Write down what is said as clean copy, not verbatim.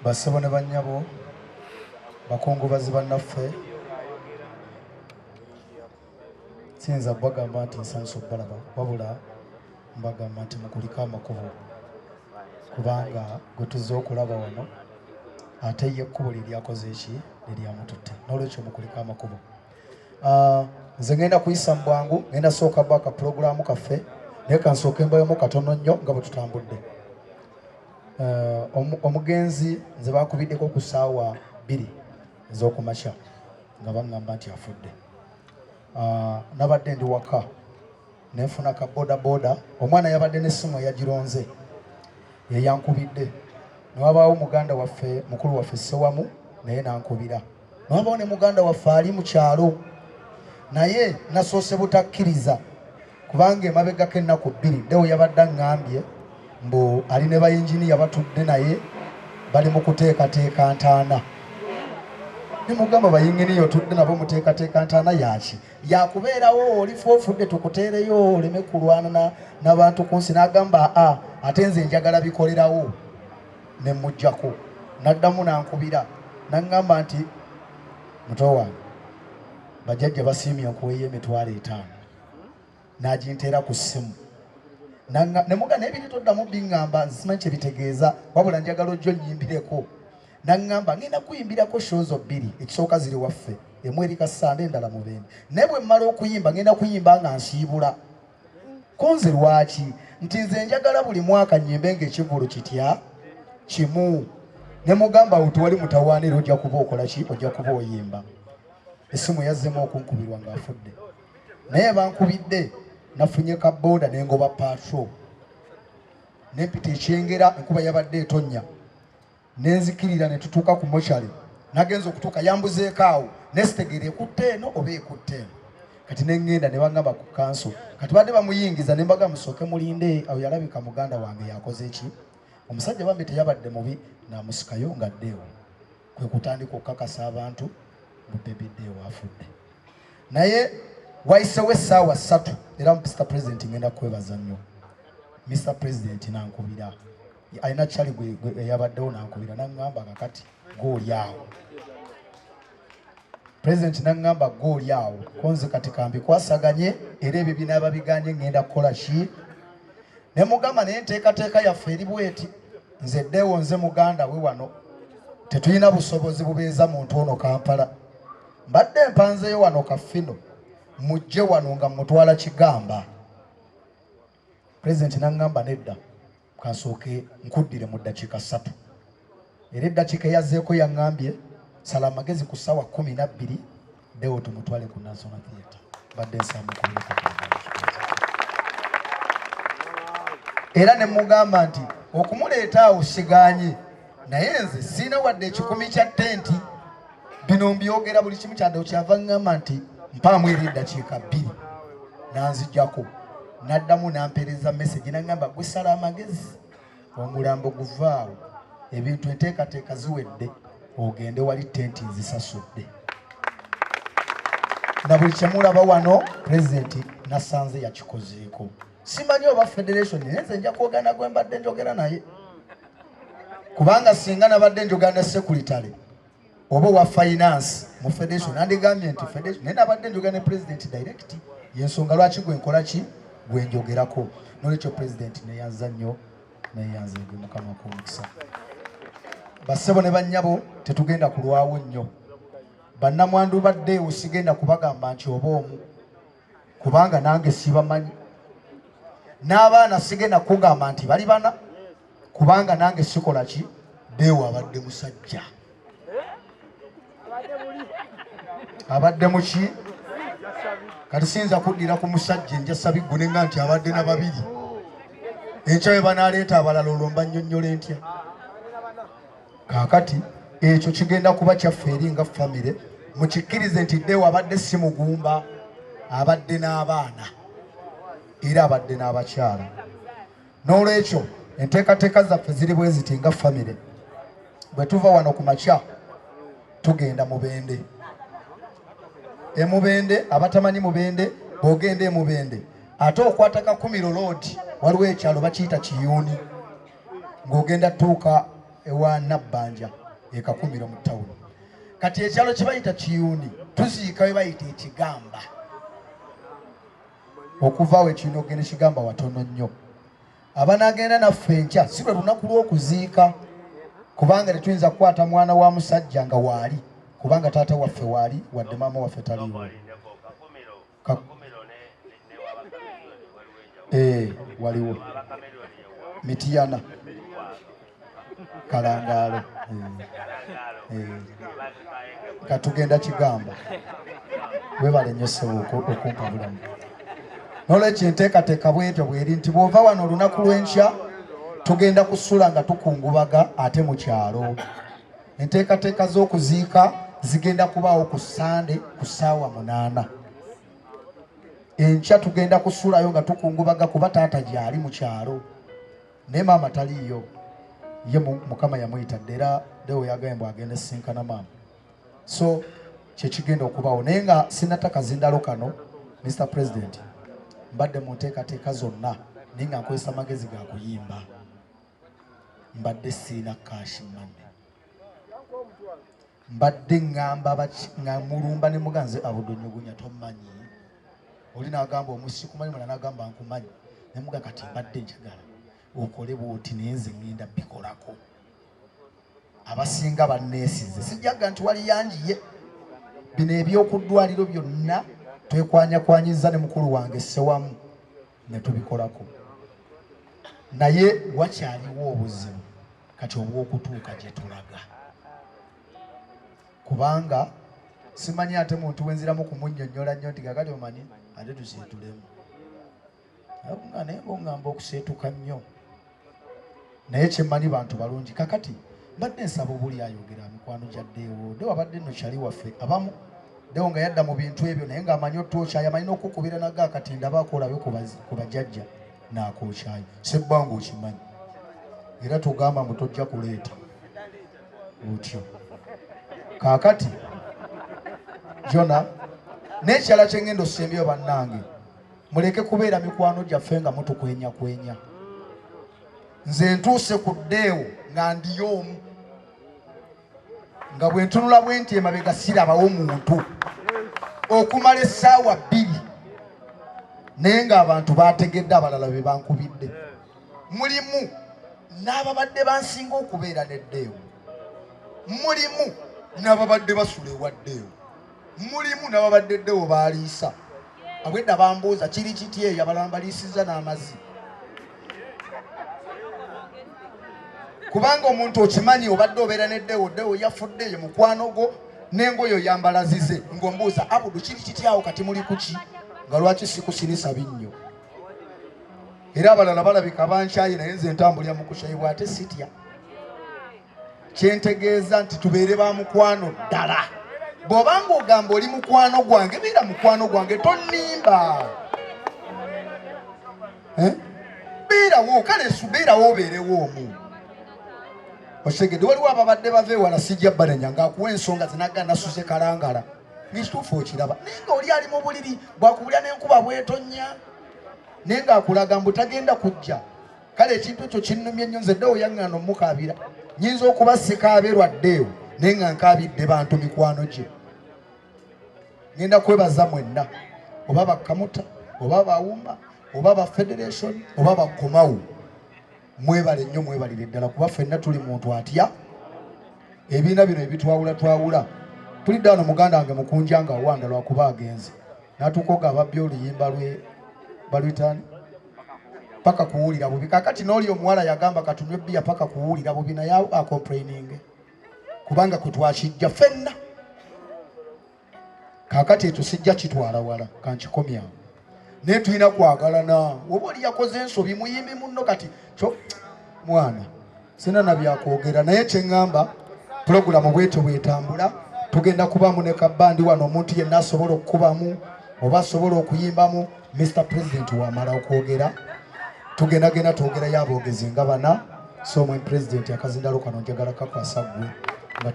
Basebo ne bannyabo bakungubazi bannaffe sinza bagamba nti nsanso balaba wabula mbagamba nti mukulika amakubo kubanga gwe tuzze okulaba wano ate ye ekkubo lye lyakoze eki lye lyamututte n'olwekyo mukulika amakubo. Nze ngenda kuyisa mu bwangu ngenda sooka baka pulogulaamu kaffe naye kansooka embayomu katono nnyo nga bwe tutambudde. Omugenzi nze bakubiddeko ku ssaawa 2 ez'okumakya nga baŋŋamba nti afudde. Nabadde ndi waka nenfuna ka boda omwana yabadde n'essimu eyagironze ye yankubidde ne wabaawo muganda waffe mukulu waffe Ssewamu naye nankubira ne wabaawo ne muganda waffe ali mu kyalo naye nasoose butakkiriza kubanga emabegako ennaku 2 Deo yabadde aŋŋambye mbu ali ne bayinginiya batudde naye bali mu kuteekateeka ntaana. Ne mugamba bayinginiya otudde nabo muteekateeka ntaana yaki yakubeerawo olifa ofudde tukuteereyo oleme kulwana n'abantu ku nsi. N'agamba ate nze njagala bikolerawo ne mujjako. N'addamu nankubira n'aŋŋamba nti muto wange bajjajja basiimye nkuweeyo $5,000 n'aginteera ku ssimu. Ne mugana ebiri toddamu biŋŋamba nsimanyi kye bitegeeza wabula njagala ojjo nnyimbireko. N'aŋŋamba ngenda kuyimbirako shows 2 ekisooka ziri waffe emu eri Kasande endala Mubende naye bwe mmala okuyimba ngenda kuyimba nga nsiibula konze lwaki nti nze njagala buli mwaka nnyimbe ng'ekivulu kitya kimu. Ne mugamba wali mutawaanira ojja kuba okola ki ojja kuba oyimba. Essimu yazzemu okunkubirwa ng'afudde naye bankubidde nafunye ka boda nengoba patrol nempita ekyengera enkuba yabadde etonnya nenzikirira ne tutuuka ku mochari nagenza okutuuka yambuzeeko awo nesitegeera ekutte eno oba ekutte eno kati neŋŋenda ne baŋŋamba ku kanso kati badde bamuyingiza ne mbaga musooke mulinde awo yalabika muganda wange yakoze eki omusajja bambi teyabadde mubi namusikayo nga ddeewo kwe kutandika okukakasa abantu mu baby Deo afudde. Naye wayisewo essaawa 3 era Mr. President ngenda kwebaza nnyo. Mr. President nankubira alina kyali gwe yabaddewo nankubira n'aŋŋamba kakati gooli awo. President n'aŋŋamba gooli awo konze kati kambikwasaganye era ebyo binaaba biganye ngenda kukola ki. Ne mugamba naye enteekateeka yaffe eri bweti nze Deo nze muganda we wano tetulina busobozi bubeeza muntu ono Kampala mbadde mpanzeeyo wano Kafino mujje wano nga mutwala Kigamba. President n'aŋŋamba nedda kansooke nkuddire mu ddakiika 3 era eddakiika eyazzeeko yaŋŋambye sala amagezi ku ssaawa 12 Deo tumutwale ku National Theatre badde nsaamukuleko era ne mugamba nti okumuleeta awo siganye naye nze siina wadde ekikumi kya tenti bino mbyogera buli kimu kyadde kyava ŋŋamba nti mpaamu eri eddakiika 2 nanzijjako. N'addamu nampeereza message n'aŋŋamba gwe sala amagezi omulambo guvaawo ebintu enteekateeka ziwedde ogende wali tenti nzisasudde na buli kyemulaba wano President nasanze yakikozeeko. Simanyi oba federation naye nze nja kwogana gwe mbadde njogera naye kubanga singa nabadde njogana ne Secretary oba wa finance mu federation andigambye nti federation naye nabadde njogana ne President direct yensonga lwaki gwe nkola ki gwe njogerako. N'olwekyo President neyanza nnyo neyanze gwe Mukama kumukisa. Bassebo ne bannyabo tetugenda kulwawo nnyo bannamwandu badde osigenda kubagamba nti oba omu kubanga nange sibamanyi n'abaana sigenda kugamba nti bali bana kubanga nange sikola ki Deo abadde musajja abadde muki kati sinza kuddira ku musajja njasa biggunenga nti abadde na babiri enkyawe banaleeta abalala olwomba nnyonnyole ntya. Kaakati ekyo kigenda kuba kyaffe eri nga famire mukikkirize nti Deo abadde si mugumba abadde n'abaana era abadde n'abakyala. N'olwekyo enteekateeka zaffe ziri bwe ziti nga famire bwe tuva wano ku makya tugenda Mubende. Mubende abatamanyi Mubende bw'ogenda Mubende ate okwataka Kumiro Road waliwo ekyalo bakiyita Kiyuuni ng'ogenda tuuka ewa Nabbanja ekakumira mu town kati ekyalo kye bayita Kiyuni tuziika we bayita Ekigamba okuvaawo ekino ogenda Ekigamba watono nnyo abanagenda naffe enkya si lwe lunaku lw'okuziika kubanga tetuyinza kukwata mwana wa musajja nga waali kubanga taata waffe waali wadde maama waffe taliiwo waliwo Mitiyana Kalangaalo katugenda Kigamba webale nnyo ssebo okumpa bulamu n'olwekyo enteekateeka bwetyo bweri nti bw'ova wano olunaku lw'enkya tugenda kusula nga tukungubaga ate mu kyalo enteekateeka z'okuziika zigenda kubaawo ku Sande ku ssaawa 8 enkya tugenda kusulayo nga tukungubaga kuba taata gyali mu kyalo naye maama taliiyo ye Mukama yamuyitadde era Deo yagambye mbw agenda sisinkana maama so kyekigenda okubaawo naye nga sinataka zindalo kano Mr. President mbadde mu nteekateeka zonna naye nga nkozesa magezi ga kuyimba mbadde siina cash money mbadde ngamba mulumba ne muganze Abdul Nyuguunya tomanyi oli n'agamba omusi kumanyi mwana n'agamba nkumanyi ne muga kati mbadde njagala okole bwoti naye nze ngenda bikolako abasinga banneesize sijjaga nti wali yanjiye bino ebyokuddwaliro byonna twekwanyakwanyizza ne mukulu wange Ssewamu ne tubikolako naye wakyaliwo obuzibu kati obw'okutuuka gye tulaga kubanga simanyi ate muntu wenziramu kumunnyonnyola nnyo nti kakati omanyi ate tuseetulemu nga naye ng'ongamba okuseetuka nnyo naye kyemmanyi bantu balungi kakati mbadde nsaba obuli ayogera mikwano gya Deo Deo abadde nno kyali waffe abamu Deo nga yadda mu bintu ebyo naye ng'amanyi otwokyayo amanyi n'okukubira naga kati ndaba akolabe ku bajjajja n'akookyayo sebbanga okimanyi era tugamba mbu tojja kuleeta otyo kaakati Jona n'ekirala kye ngenda osembyeyo bannange muleke kubeera mikwano gyaffe nga mutukwenya nze ntuuse ku Deo nga ndiyo omu nga bwe ntunula bwe nti emabega sirabawo muntu okumala essaawa 2 naye ng'abantu bategedde abalala be bankubidde mulimu n'ababadde bansinga okubeera ne Deo mulimu n'ababadde basula ewa Deo mulimu n'ababadde Deo baaliisa abwedda bambuuza kiri kiti eyo abalala baliisizza n'amazzi kubanga omuntu okimanyi obadde obeera ne Deo yafudde ye mukwano gwo n'engoyo yambalazize ng'ombuuza Abudu kiri kiti awo kati muli kuki nga lwaki sikusinisa binnyo era abalala balabika bankyaye naye nze ntambulira mu kukyayibwa ate sitya kyentegeeza nti tubeere ba mukwano ddala bw'obanga ogamba oli mukwano gwange beera mukwano gwange tonnimba beerawo kale subeerawo obeerewo omu osegedde waliwo ababadde bava ewala sijja banenya ng'akuwa ensonga zinaga nasuze kalangala ng'ekituufu okiraba naye nga oli ali mu buliri bwakubulya n'enkuba bwetonnya naye ng'akulaga mbu tagenda kujja kale ekintu ekyo kinnumye nnyo nze Deo yaŋŋaana omukaabira nyinza okuba sikaaberwa Deo naye nga nkaabidde bantu mikwano gye ngenda kwebaza mwenna oba Bakamuta oba Bawuma oba ba Federation oba Bakomawo mwebale nnyo mwebalire ddala kuba ffenna tuli muntu atya ebiina bino ebitwawula tulidde wano muganda wange Mukunja nga Wanda lwakuba agenze n'atukoga ababbi oluyimba lwe balwitani paka kuwulira bubi kakati n'oli omuwala yagamba katunywe bbiya paka kuwulira bubi naye akomplaining kubanga kwe twakijja ffenna kakati ekyo sijja kitwala wala kankikomyawo naye tulina kwagalana oba oli yakoze ensobi muyimbi munno kati kyo mwana sina na byakwogera naye kyeŋŋamba pulogulamu bwetyo bwetambula tugenda kubamu ne kabbandi wano omuntu yenna asobola okukubamu oba asobola okuyimbamu Mr. President wamala okwogera tugendagenda twogerayo aboogezi nga bana so omwe President akazindalo kano njagala kakwasa ggwe